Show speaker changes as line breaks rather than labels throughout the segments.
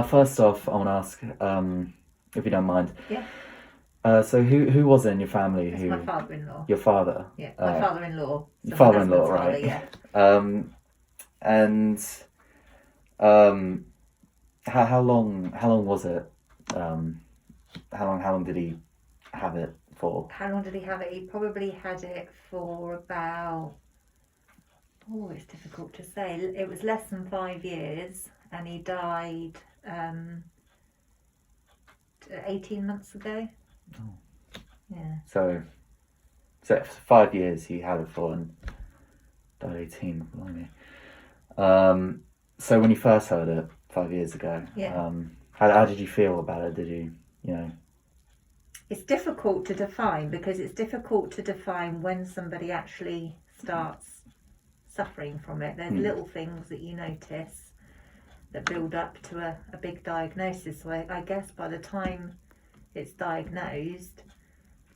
First off, I want to ask, if you don't mind.
Yeah.
So who was it in your family
It's
who?
my father-in-law.
Your father.
Yeah, my father-in-law.
Your
So my
father-in-law,
husband's father,
right?
yeah.
And how long was it? How long did he have it for?
How long did he have it? He probably had it for about, it's difficult to say. It was less than 5 years, and he died 18 months ago.
Oh.
Yeah.
So 5 years he had it for, and died 18. So when you first heard it 5 years ago,
Yeah.
How did you feel about it? Did you
It's difficult to define, because it's difficult to define when somebody actually starts suffering from it. There's little things that you notice that build up to a big diagnosis. So I guess by the time it's diagnosed,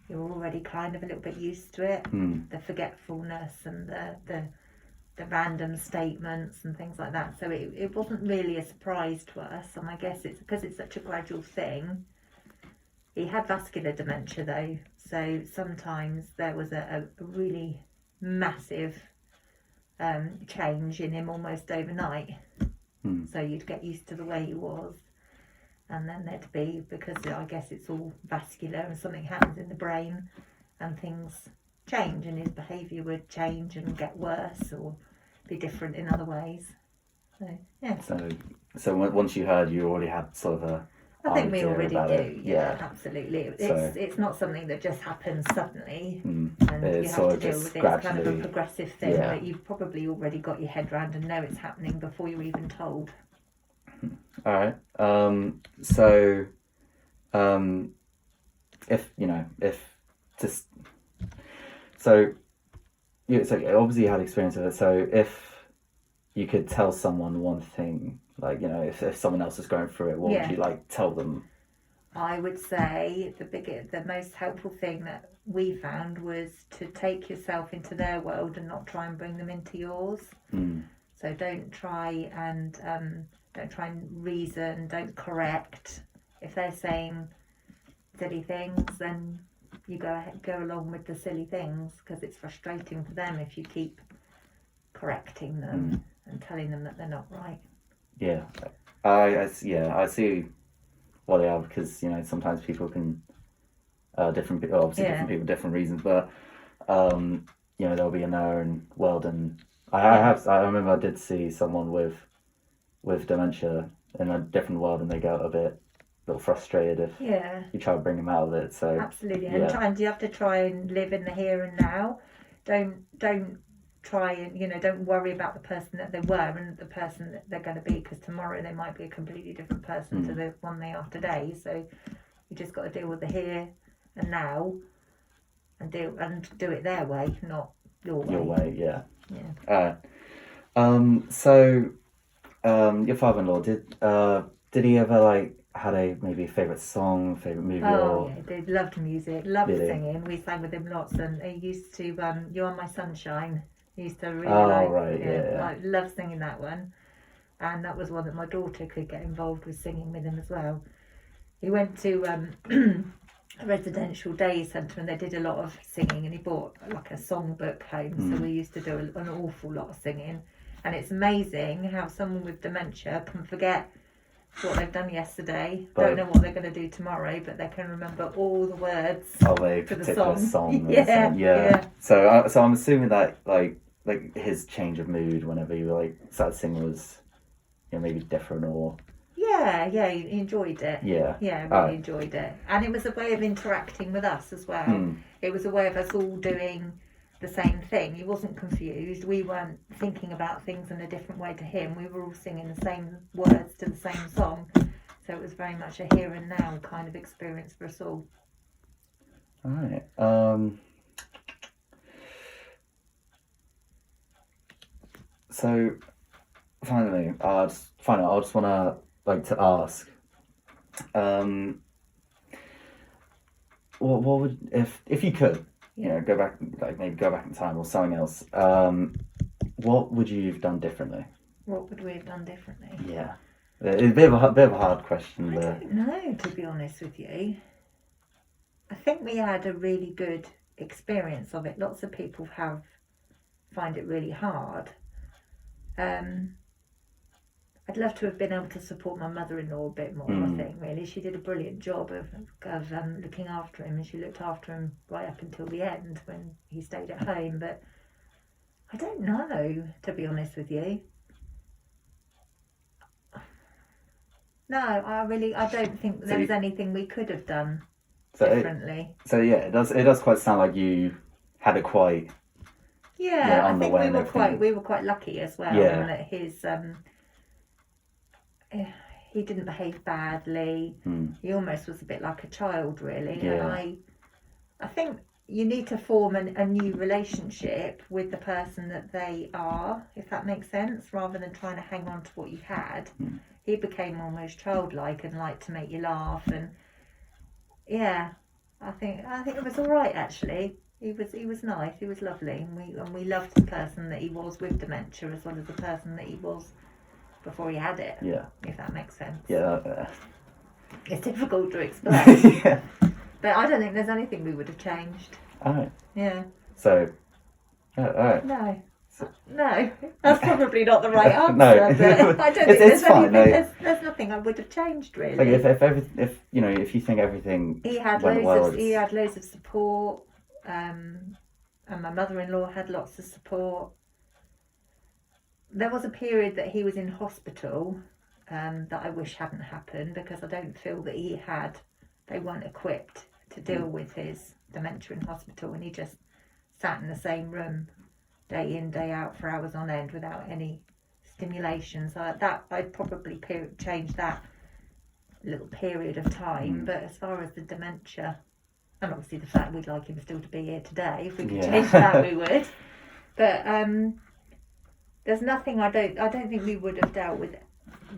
you're already kind of a little bit used to it. The forgetfulness and the random statements and things like that. So it wasn't really a surprise to us, and I guess it's because it's such a gradual thing. He had vascular dementia though, so sometimes there was a really massive change in him almost overnight. So you'd get used to the way he was, and then there'd be, because I guess it's all vascular and something happens in the brain and things change, and his behaviour would change and get worse or be different in other ways. So yeah.
So once you heard, you already had sort of a.
I think we already do. Yeah, absolutely. It's not something that just happens suddenly, and you have to deal with it. It's kind of a progressive thing that you've probably already got your head around and know it's happening before you're even told.
All right. So, so obviously you had experience with it. So if you could tell someone one thing, like, if someone else is going through it, what would you tell them?
I would say the most helpful thing that we found was to take yourself into their world and not try and bring them into yours. So don't try and reason, don't correct. If they're saying silly things, then you go along with the silly things, because it's frustrating for them if you keep correcting them and telling them that they're not right.
Yeah, I see what they are, because sometimes people can different people, different reasons, but there'll be in their own world, and I remember I did see someone with dementia in a different world, and they get a little frustrated if you try to bring them out of it. So
absolutely, and you have to try and live in the here and now. Don't try and don't worry about the person that they were and the person that they're going to be, because tomorrow they might be a completely different person to the one they are today. So you just got to deal with the here and now, and do it their way, not your way.
Your way, yeah. So your father-in-law, did he ever had maybe a favourite song, favourite movie?
Oh yeah, he loved music, loved singing. We sang with him lots, and he used to You Are My Sunshine. He used to really I love singing that one, and that was one that my daughter could get involved with singing with him as well. He went to a residential day centre, and they did a lot of singing, and he brought a songbook home, so we used to do an awful lot of singing. And it's amazing how someone with dementia can forget what they've done yesterday, don't know what they're going to do tomorrow, but they can remember all the words
to the song.
Yeah.
So I'm assuming that like his change of mood whenever you started singing was maybe different, or
he enjoyed it. Really enjoyed it, and it was a way of interacting with us as well. It was a way of us all doing the same thing. He wasn't confused. We weren't thinking about things in a different way to him. We were all singing the same words to the same song, so it was very much a here and now kind of experience for us all.
All right. So finally, I just want to ask, what would, if you could, go back, maybe go back in time or something else, what would you have done differently?
What would we have done differently?
Yeah, It's a bit of a hard question,
I
but
don't know, to be honest with you. I think we had a really good experience of it. Lots of people find it really hard. I'd love to have been able to support my mother-in-law a bit more. I think really she did a brilliant job of looking after him, and she looked after him right up until the end when he stayed at home. But I don't know, to be honest with you. No, I don't think there was anything we could have done differently.
It does quite sound like you had it quite.
Yeah, I think we were quite lucky as well, in that his he didn't behave badly. He almost was a bit like a child, really.
Yeah.
And I think you need to form a new relationship with the person that they are, if that makes sense, rather than trying to hang on to what you had. He became almost childlike and liked to make you laugh, and yeah, I think it was all right actually. He was nice. He was lovely, and we loved the person that he was with dementia as well as the person that he was before he had it.
Yeah.
If that makes sense.
Yeah.
It's difficult to explain.
Yeah.
But I don't think there's anything we would have changed.
Alright.
Yeah.
So. Alright.
No, that's probably not the right answer.
No.
But I don't think there's nothing I would have changed really.
Like if you think everything
he had loads of support, and my mother-in-law had lots of support. There was a period that he was in hospital that I wish hadn't happened, because I don't feel that they weren't equipped to deal with his dementia in hospital, and he just sat in the same room day in, day out for hours on end without any stimulation. So I'd probably change that little period of time. But as far as the dementia, and obviously the fact we'd like him still to be here today, if we could change that, we would. But there's nothing I don't think we would have dealt with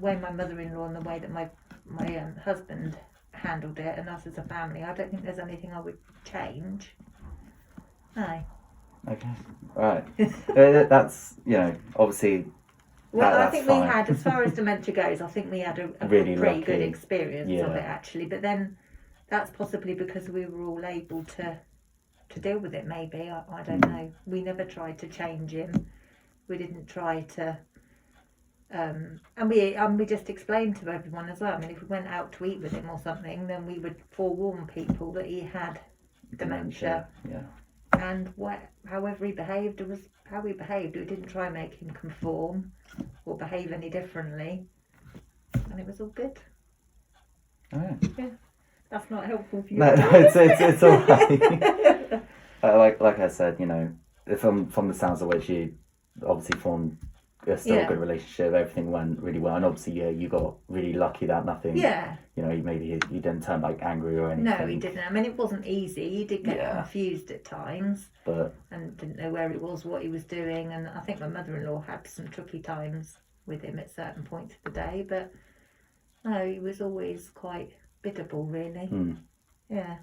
when my mother-in-law and the way that my husband handled it, and us as a family. I don't think there's anything I would change. No.
Okay. Right. That's obviously.
Well, I think we had, as far as dementia goes, I think we had a
really
pretty
lucky.
good experience of it actually. But then that's possibly because we were all able to deal with it. Maybe I don't know. We never tried to change him. We didn't try to. And we just explained to everyone as well. I mean, if we went out to eat with him or something, then we would forewarn people that he had dementia.
Yeah.
And however he behaved, it was how we behaved. We didn't try and make him conform or behave any differently, and it was all good.
Oh, yeah.
Yeah, that's not helpful for you.
No, it's all right. Like I said, from the sounds of which you obviously formed a good relationship, everything went really well, and obviously you got really lucky that nothing.
Yeah.
Maybe he didn't turn angry or anything.
No, he didn't. I mean, it wasn't easy. He did get confused at times, and didn't know where he was, what he was doing. And I think my mother-in-law had some tricky times with him at certain points of the day. But no, he was always quite biddable, really. Yeah.